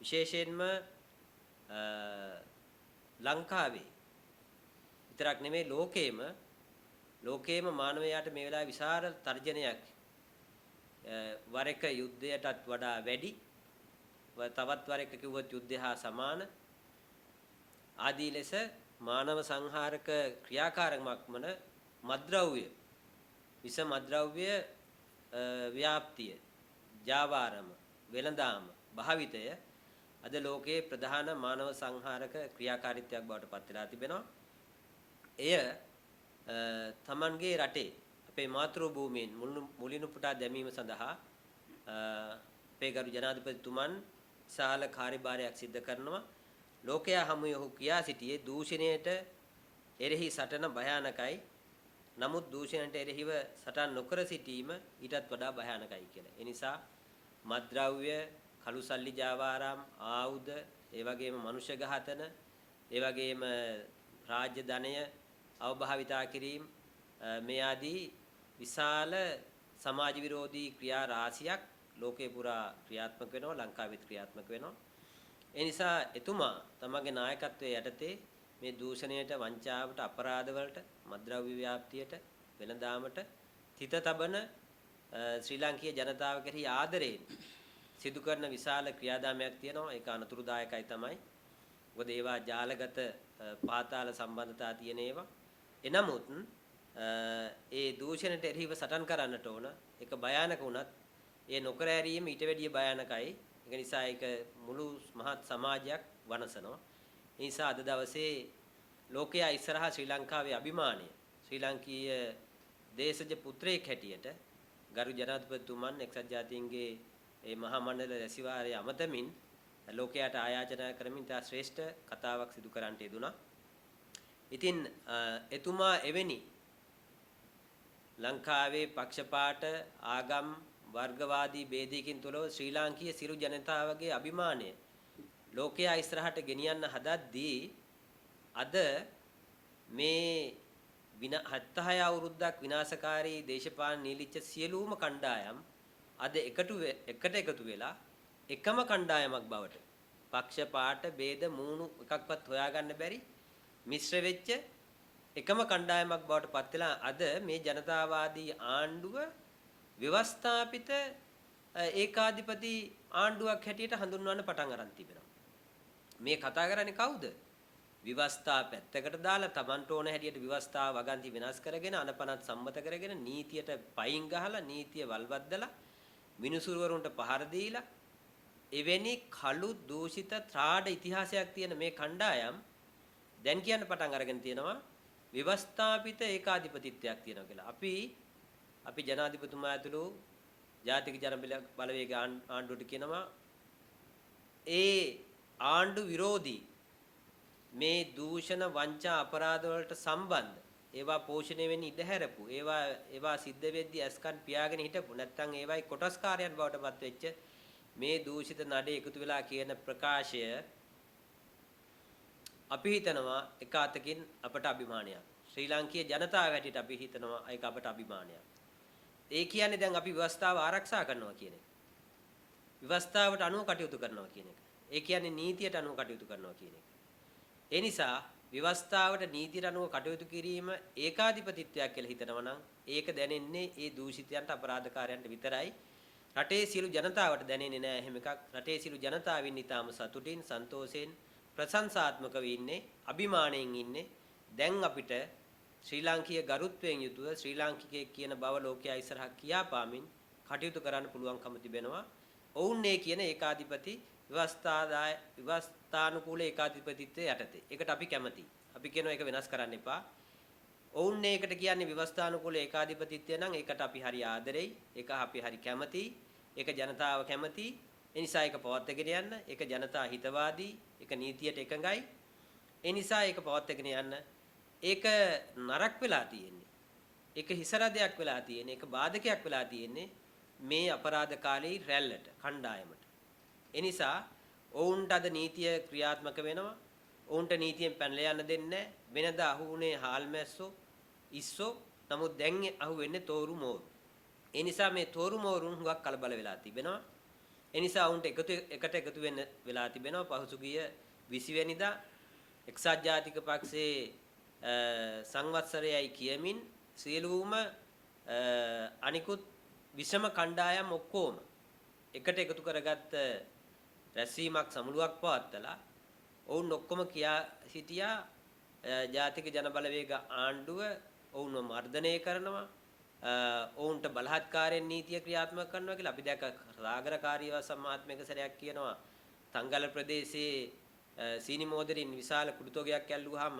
විශේෂයෙන්ම ලංකාවේ විතරක් නෙමෙයි ලෝකේම මානවයාට මේ වෙලාවේ විශාල තර්ජනයක් වර එක යුද්ධයටත් වඩා වැඩි තවත් වර එක කිව්වොත් යුද්ධය හා සමාන ආදී ලෙස මානව සංහාරක ක්‍රියාකාරකමක් වන මද්ද්‍රව්‍ය විස මද්ද්‍රව්‍ය ව්‍යාප්තිය ජාවාරම වෙළඳාම භාවිතය අද ලෝකයේ ප්‍රධාන මානව සංහාරක ක්‍රියාකාරීත්වයක් බවට පත් වෙලා තිබෙනවා. එය තමන්ගේ රටේ අපේ මාතෘ භූමියෙන් මුලිනු පුටා දැමීම සඳහා අපේ ගරු ජනාධිපතිතුමන් සාල කාර්යභාරයක් සිදු කරනවා. ලෝකයා හමුවේ ඔහු කියා සිටියේ දූෂණයට එරෙහි සටන භයානකයි. නමුත් දූෂණයට එරෙහිව සටන් නොකර සිටීම ඊටත් වඩා භයානකයි කියලා. ඒ නිසා මත්ද්‍රව්‍ය, කළු සල්ලි ජාවාරම්, ආයුධ, ඒ වගේම මනුෂ්‍ය ඝාතන, ඒ වගේම රාජ්‍ය ධනය අවභාවිතා කිරීම මේ ආදී විශාල සමාජ විරෝධී ක්‍රියා රාශියක් ලෝකේ පුරා ක්‍රියාත්මක වෙනවා, ලංකාවෙත් ක්‍රියාත්මක වෙනවා. ඒ නිසා එතුමා තමගේ නායකත්වයේ යටතේ මේ දූෂණයට, වංචාවට, අපරාධවලට, මත්ද්‍රව්‍ය ව්‍යාප්තියට, වෙළඳාමට තිත තබන ශ්‍රී ලාංකීය ජනතාව කෙරෙහි ආදරයෙන් සිදු කරන විශාල ක්‍රියාදාමයක් තියෙනවා. ඒක අනතුරුදායකයි තමයි. මොකද ඒවා ජාලගත පාතාල සම්බන්ධතා තියෙන ඒවා. එනමුත් ඒ දූෂණයට එරෙහිව සටන් කරන්නට ඕන. ඒක භයානක වුණත් ඒ නොකර ඇරීම ඊට වැඩිය භයානකයි. ඒක නිසා ඒක මුළු මහත් සමාජයක් වනසනවා. ඒ නිසා අද දවසේ ලෝකයා ඉස්සරහා ශ්‍රී ලංකාවේ අභිමානය ශ්‍රී ලාංකීය දේශජ පුත්‍රයෙක් හැටියට ගරු ජනාධිපතිතුමන් එක්සත් ජාතීන්ගේ ඒ මහා මණ්ඩල රැසිවාරය අමතමින් ලෝකයට ආයාචනා කරමින් තා ශ්‍රේෂ්ඨ කතාවක් සිදු කරන්නට යෙදුණා. ඉතින් එතුමා එවැනි ලංකාවේ පක්ෂපාත ආගම් වර්ගවාදී ભેදයකින් තොරව ශ්‍රී ලාංකීය සිරු ජනතාවගේ අභිමානය ලෝකයා ඉස්සරහට ගෙනියන්න හදද්දී අද මේ 76 අවුරුද්දක් විනාශකාරී දේශපාලන නීලිච්ච සියලුම කණ්ඩායම් අද එකට එකතු වෙලා එකම කණ්ඩායමක් බවට පක්ෂපාත ભેද මූණු එකක්වත් හොයාගන්න බැරි මිශ්‍ර වෙච්ච එකම කණ්ඩායමක් බවට පත් වෙලා අද මේ ජනතාවාදී ආණ්ඩුව ව්‍යවස්ථාපිත ඒකාධිපති ආණ්ඩුවක් හැටියට හඳුන්වන්න පටන් අරන් තිබෙනවා. මේ කතා කරන්නේ කවුද? විවස්ථා පැත්තකට දාලා Tamanට ඕන හැටියට විවස්ථා වගන්ති වෙනස් කරගෙන අනපනත් සම්මත කරගෙන නීතියට පයින් ගහලා නීතිය වල්වද්දලා මිනිසුරුවරුන්ට පහර දීලා එවැනි කළු දූෂිත ත්‍රාඩ ඉතිහාසයක් තියෙන මේ කණ්ඩායම් දැන් කියන්න පටන් අරගෙන තියෙනවා විවස්ථාපිත ඒකාධිපතිත්වයක් තියෙනවා කියලා. අපි ජනාධිපතිතුමා ඇතුළු ජාතික ජන බලවේග ආණ්ඩුවට කියනවා ඒ ආණ්ඩු විරෝධී මේ දූෂණ වංචා අපරාධ වලට සම්බන්ධ ඒවා පෝෂණය වෙන්න ඉඩ හැරපු ඒවා සිද්ධ වෙද්දී ඇස්කන් පියාගෙන හිටපු නැත්නම් ඒවයි කොටස්කාරයන් බවට පත් වෙච්ච මේ දූෂිත නඩේ එකතු වෙලා කියන ප්‍රකාශය අපි හිතනවා එක අතකින් අපට අභිමානයක්. ශ්‍රී ලාංකීය ජනතාව හැටියට අපි හිතනවා ඒක අපට අභිමානයක්. ඒ කියන්නේ දැන් අපි ව්‍යවස්ථාව ආරක්ෂා කරනවා කියන එක. ව්‍යවස්ථාවට අනුව කටයුතු කරනවා කියන එක. ඒ කියන්නේ නීතියට අනුව කටයුතු කරනවා කියන එක. ඒ නිසා ව්‍යවස්ථාවට නීතියට අනුව කටයුතු කිරීම ඒකාධිපතිත්වයක් කියලා හිතනවා නම් ඒක දැනෙන්නේ ඒ දූෂිතයන්ට අපරාධකාරයන්ට විතරයි. රටේ සියලු ජනතාවට දැනෙන්නේ නැහැ එහෙම එකක්. රටේ සියලු ජනතාවින් ඊටාම සතුටින් සන්තෝෂයෙන් ප්‍රශංසාත්මකව ඉන්නේ අභිමාණයෙන් ඉන්නේ. දැන් අපිට ශ්‍රී ලාංකීය ගරුත්වයෙන් යුතුව ශ්‍රී ලාංකිකයෙක් කියන බව ලෝකයා ඉස්සරහ කියාපාමින් කටයුතු කරන්න පුළුවන්කම තිබෙනවා. ඔවුන් මේ කියන ඒකාධිපති ව්‍යවස්ථානුකූල ඒකාධිපතිත්වයේ යටතේ. ඒකට අපි කැමතියි. අපි කියනවා ඒක වෙනස් කරන්න එපා. ඔවුන් මේකට කියන්නේ ව්‍යවස්ථානුකූල ඒකාධිපතිත්වය නම් ඒකට අපි හරි ආදරෙයි. ඒක අපි හරි කැමතියි. ඒක ජනතාව කැමතියි. ඒ නිසා ඒක පවත්වාගෙන යන්න. ඒක ජනතා හිතවාදී. ඒක නීතියට එකඟයි. ඒ නිසා ඒක පවත්වාගෙන යන්න. ඒක නරක වෙලා තියෙන්නේ. ඒක හිසරදයක් වෙලා තියෙන්නේ. ඒක බාධකයක් වෙලා තියෙන්නේ මේ අපරාධකාරී රැල්ලට, කණ්ඩායමට. ඒ නිසා ඔවුන්ට අද නීතිය ක්‍රියාත්මක වෙනවා. ඔවුන්ට නීතියෙන් පැනලා යන්න දෙන්නේ නැහැ. වෙනදා අහුුනේ හාල්මැස්සෝ, ඉස්සෝ. නමුත් දැන් අහු වෙන්නේ තෝරු මෝරු. ඒ නිසා මේ තෝරු මෝරුන් හුඟක් කලබල වෙලා තිබෙනවා. ඒ නිසා උන්ට එකට එකතු වෙන්න වෙලා තිබෙනවා. පහසුගිය 20 වෙනිදා එක්සත් ජාතික පක්ෂයේ සංවත්සරයයි කියමින් සියලුම අනිකුත් විෂම කණ්ඩායම් ඔක්කොම එකට එකතු කරගත්ත රැස්වීමක් සමුළුවක් පවත්වලා ඔවුන් ඔක්කොම කියා සිටියා ජාතික ජනබලවේග ආණ්ඩුව ඔවුන්ව මර්ධනය කරනවා ඔවුන්ට බලහත්කාරයෙන් නීතිය ක්‍රියාත්මක කරනවා කියලා. අපි දැක්ක රාගරකාරීව සම්මාත්මක සැරයක් කියනවා තංගල ප්‍රදේශයේ සීනි මෝදරින් විශාල කුඩුතෝගයක් ඇල්ලුවාම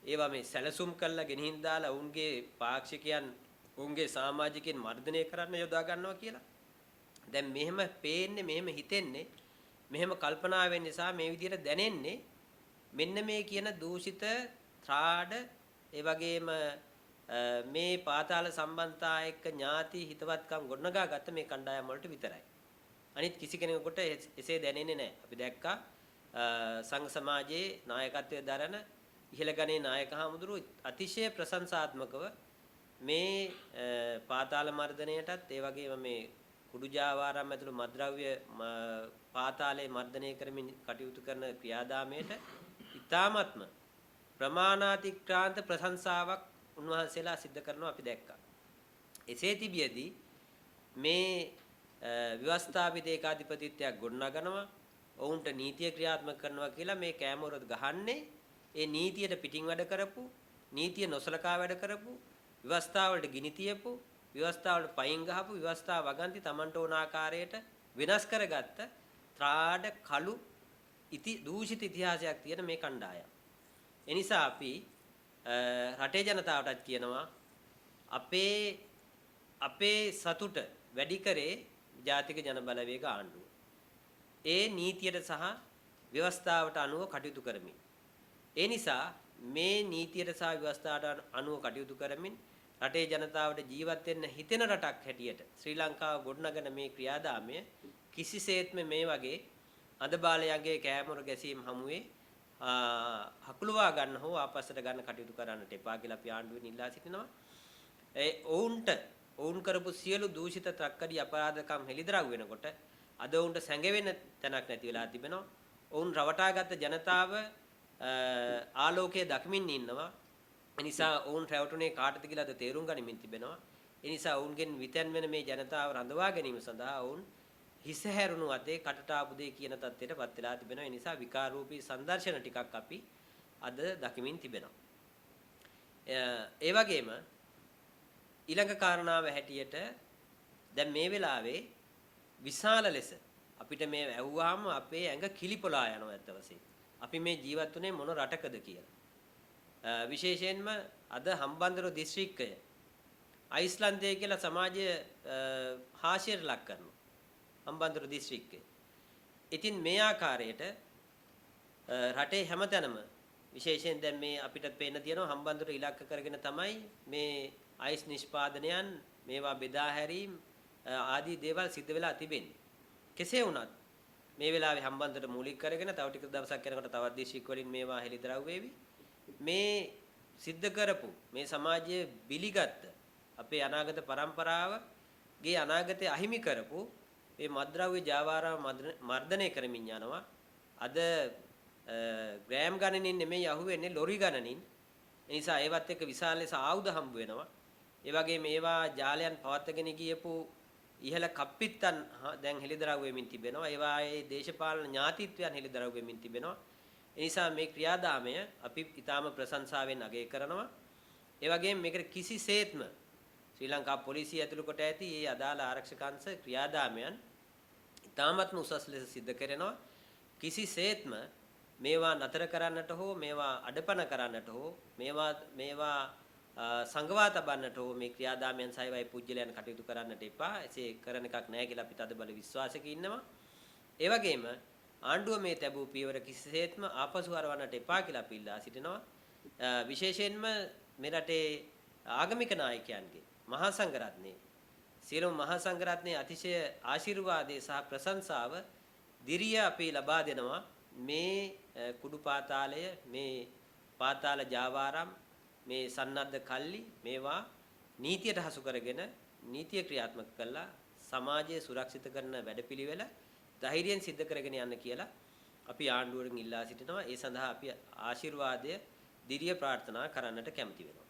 ඒවා මේ සැලසුම් කළා ගෙනihin දාලා ඔවුන්ගේ පාක්ෂිකයන් ඔවුන්ගේ සමාජිකයන් මර්ධනය කරන්න යොදා ගන්නවා කියලා. දැන් මෙහෙම පේන්නේ මෙහෙම හිතෙන්නේ මෙහෙම කල්පනා වෙන්න නිසා මේ විදිහට දැනෙන්නේ මෙන්න මේ කියන දූෂිත ත්‍රාඩ ඒ වගේම මේ පාතාල සම්බන්ධතා එක්ක ඥාති හිතවත්කම් ගොඩනගා ගත්ත මේ කණ්ඩායම් වලට විතරයි. අනිත් කිසි කෙනෙකුට එසේ දැනෙන්නේ නැහැ. අපි දැක්කා සංඝ සමාජයේ නායකත්වයේ දරන ඉහළ ගණේ නායක හමුදුරු අතිශය ප්‍රශංසාත්මකව මේ පාතාල මර්ධනයටත් ඒ වගේම මේ කුඩුජාවාරම් ඇතුළු මද්ද්‍රව්‍ය පාතාලයේ මර්ධනය කරමින් කටයුතු කරන ක්‍රියාදාමයට ඉතාමත්ම ප්‍රමාණාතික්‍රාන්ත ප්‍රශංසාවක් උන්වහන්සේලා සිද්ධ කරනවා අපි දැක්කා. එසේ තිබියදී මේ ව්‍යවස්ථාපිත ඒකාධිපතිත්වයක් ගොඩනගනවා ඔවුන්ට නීතිය ක්‍රියාත්මක කරනවා කියලා මේ කෑමවරද ගහන්නේ ඒ නීතියට පිටින් වැඩ කරපු නීතිය නොසලකා වැඩ කරපු ව්‍යවස්ථාවලට ගිනි තියපු ව්‍යවස්ථාවලට පයින් ගහපු ව්‍යවස්ථාව වගන්ති Tamanට ඕන ආකාරයට වෙනස් කරගත්ත ත්‍රාඩ කළු දූෂිත ඉතිහාසයක් තියෙන මේ කණ්ඩායම්. එනිසා අපි රටේ ජනතාවටත් කියනවා අපේ සතුට වැඩි කරේ ජාතික ජනබලවේග ආණ්ඩුව. ඒ නීතියට සහ ව්‍යවස්ථාවට අනුව කටයුතු කරමින්. ඒ නිසා මේ නීතියට සහ ව්‍යවස්ථාවට අනුව කටයුතු කරමින් රටේ ජනතාවට ජීවත් වෙන්න හිතෙන රටක් හැටියට ශ්‍රී ලංකාව ගොඩනගන මේ ක්‍රියාදාමය කිසිසේත්ම මේ වගේ අඳබාලයන්ගේ කෑමොර ගැසීම් හමුවේ හකුලවා ගන්න හෝ ආපස්සට ගන්න කටයුතු කරන්නට එපා කියලා අපි ආණ්ඩුවෙන් ඉල්ලා සිටිනවා. ඔවුන් කරපු සියලු දූෂිත ත්‍රක්කඩි අපරාධකම් හෙළිදරව් වෙනකොට අද ඔවුන්ට සැඟවෙන තැනක් නැති වෙලා තිබෙනවා. ඔවුන් රවටාගත් ජනතාව ආලෝකයේ දක්මින් ඉන්නවා. ඒ නිසා ඔවුන් රැවටුනේ කාටද කියලාද තේරුම් ගනිමින් තිබෙනවා. ඒ නිසා ඔවුන්ගෙන් විතැන් වෙන මේ ජනතාව රඳවා ගැනීම සඳහා ඔවුන් හිස හැරුණු අතේ කටට ආපු දෙය කියන තත්ත්වයටපත් වෙලා තිබෙනවා. ඒ නිසා විකාරූපී සංදර්ශන ටිකක් අපි අද දකිමින් තිබෙනවා. ඒ වගේම ඊළඟ කාරණාව හැටියට දැන් මේ වෙලාවේ විශාල ලෙස අපිට මේ ඇහුවාම අපේ ඇඟ කිලිපොලා යනවා ඇත්ත වශයෙන්. අපි මේ ජීවත් වුනේ මොන රටකද කියලා. විශේෂයෙන්ම අද හම්බන්තොට දිස්ත්‍රික්කය අයිස්ලන්තය කියලා සමාජය හාස්‍යයට ලක් කරනවා. හම්බන්තොට දිස්ත්‍රික්කය. ඉතින් මේ ආකාරයට රටේ හැමතැනම විශේෂයෙන් දැන් මේ අපිට පේන්න තියෙනවා හම්බන්තොට ඉලක්ක කරගෙන තමයි මේ අයිස් නිෂ්පාදනයන් මේවා බෙදා හැරීම් ආදී දේවල් සිද්ධ වෙලා තිබෙන්නේ. කෙසේ වුණත් මේ වෙලාවේ හම්බන්තොට මූලික කරගෙන තව ටික දවසක් යනකොට තවත් දිස්ත්‍රික් වලින් මේවා හෙළිදරව් වේවි. මේ සිද්ධ කරපු මේ සමාජයේ බිලිගත් අපේ අනාගත පරම්පරාවගේ අනාගතය අහිමි කරපු මේ මද්ද්‍රව්‍ය ජාවාරම මර්ධනය කරමින් යනවා. අද ග්‍රෑම් ගණනින් නෙමෙයි අහුවෙන්නේ ලොරි ගණනින්. ඒ නිසා ඒවත් එක්ක විශාල ලෙස ආයුධ හම්බ වෙනවා. ඒ වගේම මේවා ජාලයන් පවත්වාගෙන ගියපු ඉහළ කප්පිත්තන් දැන් හෙළිදරව් වෙමින් තිබෙනවා. ඒවායේ දේශපාලන ඥාතිත්වයන් හෙළිදරව් වෙමින් තිබෙනවා. ඒ නිසා මේ ක්‍රියාදාමය අපි ඊටාම ප්‍රශංසාවෙන් අගය කරනවා. ඒ වගේම මේකට කිසිසේත්ම ශ්‍රී ලංකා පොලිසිය ඇතුළු කොට ඇති මේ අදාළ ආරක්ෂක අංශ ක්‍රියාදාමයන් ඊටාමත්ම උසස් ලෙස සිද්ධ කරනවා. කිසිසේත්ම මේවා නතර කරන්නට හෝ මේවා අඩපණ කරන්නට හෝ මේවා සංගවා තබන්නට හෝ මේ ක්‍රියාදාමයන් සයවයි පුජ්‍යලයන් කටයුතු කරන්නට එපා. එසේ කරන එකක් නැහැ කියලා අපි තද බල විශ්වාසයක ඉන්නවා. ඒ වගේම ආණ්ඩුව මේ තැබූ පියවර කිසිසේත්ම ආපසු හරවන්නට එපා කියලා අපි ඉල්ලා සිටිනවා. විශේෂයෙන්ම මේ රටේ ආගමික නායකයන්ගේ මහා සංඝරත්නයේ සියලුම මහා සංඝරත්නයේ අතිශය ආශිර්වාදයේ සහ ප්‍රශංසාව දිරිය අපි ලබා දෙනවා. මේ කුඩු පාතාලය මේ පාතාල ජාවාරම් මේ සන්නද්ධ කල්ලි මේවා නීතියට හසු කරගෙන නීතිය ක්‍රියාත්මක කළා සමාජය සුරක්ෂිත කරන වැඩපිළිවෙල ධෛර්යයෙන් සිද්ධ කරගෙන යන්න කියලා අපි ආණ්ඩුවරින් ඉල්ලා සිටිනවා. ඒ සඳහා අපි ආශිර්වාදය දිරිය ප්‍රාර්ථනා කරන්නට කැමති වෙනවා.